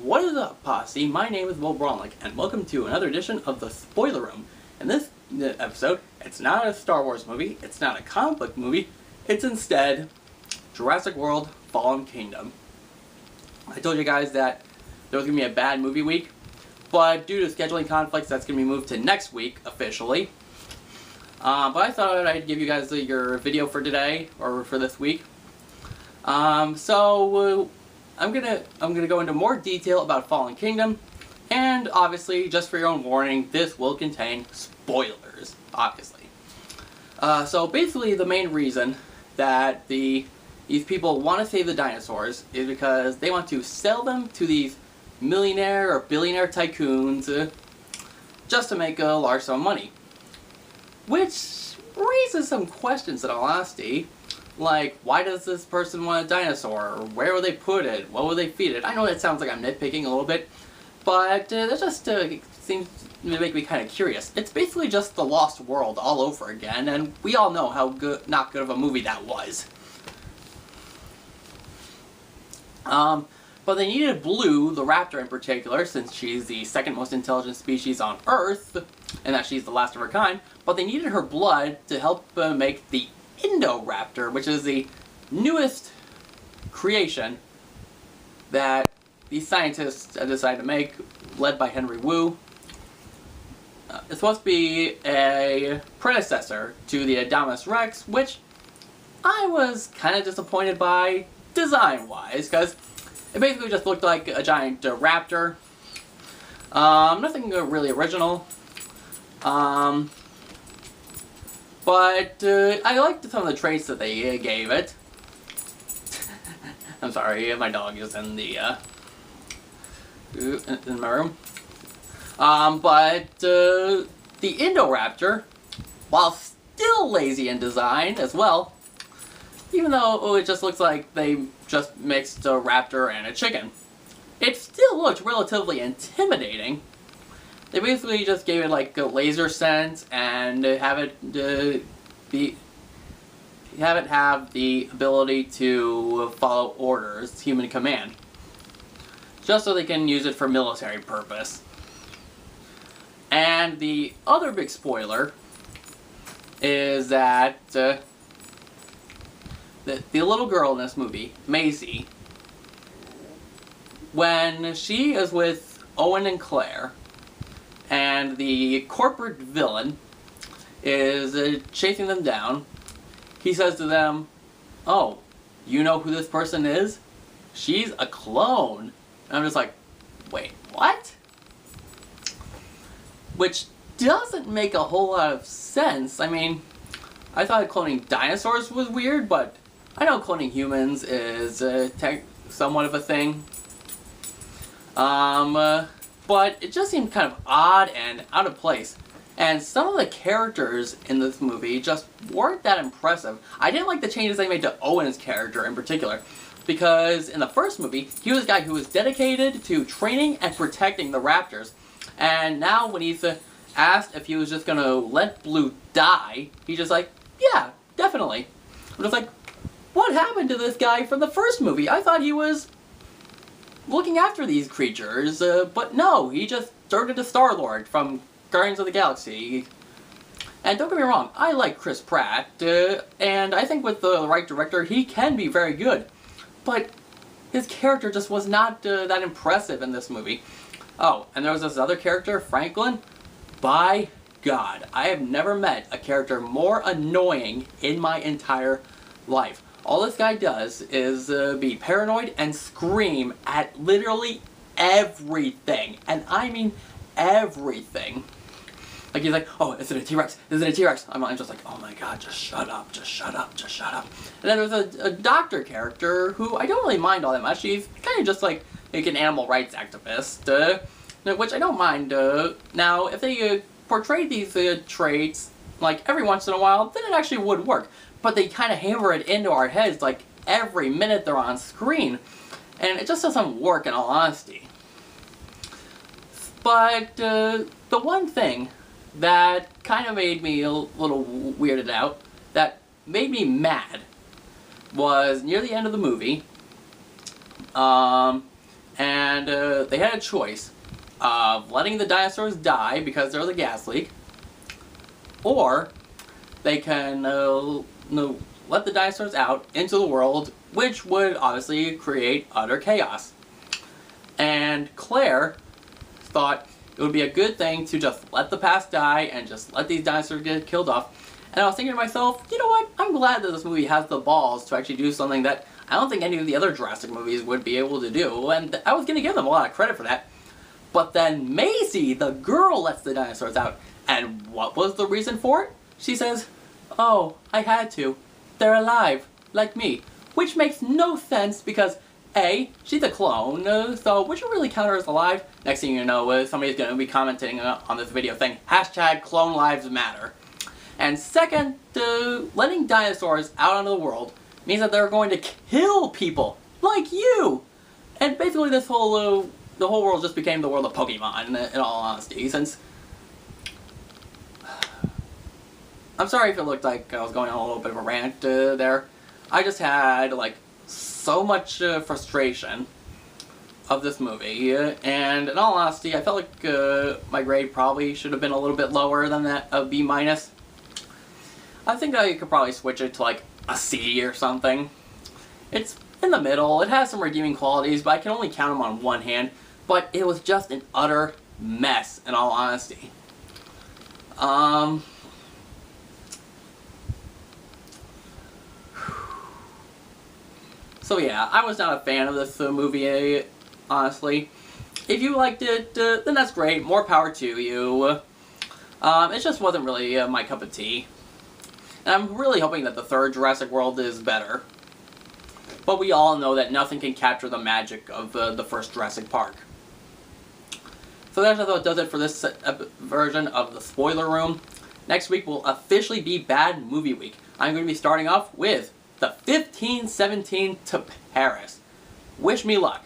What is up, posse? My name is Will Bronlick, and welcome to another edition of the Spoiler Room. In this episode, it's not a Star Wars movie, it's not a comic book movie, it's instead Jurassic World Fallen Kingdom. I told you guys that there was going to be a bad movie week, but due to scheduling conflicts, that's going to be moved to next week, officially. But I thought I'd give you guys your video for today, or for this week. I'm gonna go into more detail about Fallen Kingdom, and obviously, just for your own warning, this will contain spoilers, obviously. So basically, the main reason that these people want to save the dinosaurs is because they want to sell them to these millionaire or billionaire tycoons just to make a large sum of money. Which raises some questions in all honesty. Like, why does this person want a dinosaur? Where will they put it? What will they feed it? I know that sounds like I'm nitpicking a little bit, but that just seems to make me kind of curious. It's basically just the Lost World all over again, and we all know how not good of a movie that was. But they needed Blue, the raptor in particular, since she's the second most intelligent species on Earth, and that she's the last of her kind, but they needed her blood to help make the Indoraptor, which is the newest creation that these scientists have decided to make, led by Henry Wu. It's supposed to be a predecessor to the Adamus Rex, which I was kind of disappointed by design-wise, because it basically just looked like a giant raptor. Nothing really original. But I liked some of the traits that they gave it. I'm sorry, my dog is in the in my room. But the Indoraptor, while still lazy in design as well, even though it just looks like they just mixed a raptor and a chicken, it still looked relatively intimidating. They basically just gave it like a laser sense and have it have the ability to follow orders, human command, just so they can use it for military purpose. And the other big spoiler is that the little girl in this movie, Maisie, when she is with Owen and Claire, and the corporate villain is chasing them down, he says to them, "Oh, you know who this person is? She's a clone." And I'm just like, wait, what? Which doesn't make a whole lot of sense. I mean, I thought cloning dinosaurs was weird, but I know cloning humans is somewhat of a thing. But it just seemed kind of odd and out of place. And some of the characters in this movie just weren't that impressive. I didn't like the changes they made to Owen's character in particular, because in the first movie, he was a guy who was dedicated to training and protecting the raptors. And now when he's asked if he was just gonna let Blue die, he's just like, yeah, definitely. I'm just like, what happened to this guy from the first movie? I thought he was looking after these creatures, but no, he just turned into Star-Lord from Guardians of the Galaxy. And don't get me wrong, I like Chris Pratt, and I think with the right director, he can be very good. But his character just was not that impressive in this movie. Oh, and there was this other character, Franklin. By God, I have never met a character more annoying in my entire life. All this guy does is be paranoid and scream at literally everything. And I mean everything. Like, he's like, oh, is it a T-Rex? Is it a T-Rex? I'm just like, oh my God, just shut up, just shut up, just shut up. And then there's a doctor character who I don't really mind all that much. He's kind of just like an animal rights activist, which I don't mind. Now, if they portrayed these traits, like, every once in a while, then it actually would work. But they kind of hammer it into our heads like every minute they're on screen. And it just doesn't work in all honesty. But the one thing that kind of made me a little weirded out, that made me mad, was near the end of the movie, and they had a choice of letting the dinosaurs die because there was a gas leak, or they can let the dinosaurs out into the world, which would obviously create utter chaos. And Claire thought it would be a good thing to just let the past die and just let these dinosaurs get killed off. And I was thinking to myself, you know what, I'm glad that this movie has the balls to actually do something that I don't think any of the other Jurassic movies would be able to do, and I was going to give them a lot of credit for that. But then Maisie, the girl, lets the dinosaurs out, and what was the reason for it? She says, "Oh, I had to. They're alive, like me." Which makes no sense because A, she's a clone, so would you really count her as alive? Next thing you know, somebody's going to be commenting on this video saying, #CloneLivesMatter. And second, letting dinosaurs out onto the world means that they're going to kill people, like you! And basically this whole, the whole world just became the world of Pokemon, in all honesty, since... I'm sorry if it looked like I was going on a little bit of a rant there. I just had, like, so much frustration of this movie, and in all honesty, I felt like my grade probably should have been a little bit lower than that, a B-. I think I could probably switch it to, like, a C or something. It's in the middle, it has some redeeming qualities, but I can only count them on one hand, but it was just an utter mess, in all honesty. So yeah, I was not a fan of this movie, honestly. If you liked it, then that's great, more power to you. It just wasn't really my cup of tea. And I'm really hoping that the third Jurassic World is better. But we all know that nothing can capture the magic of the first Jurassic Park. So that does it for this version of the Spoiler Room. Next week will officially be Bad Movie Week. I'm going to be starting off with the 1517 to Paris. Wish me luck.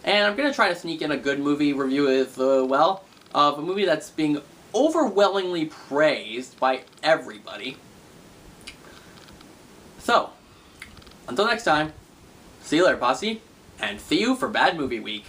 And I'm going to try to sneak in a good movie review as well, of a movie that's being overwhelmingly praised by everybody. So, until next time, see you later, posse, and see you for Bad Movie Week.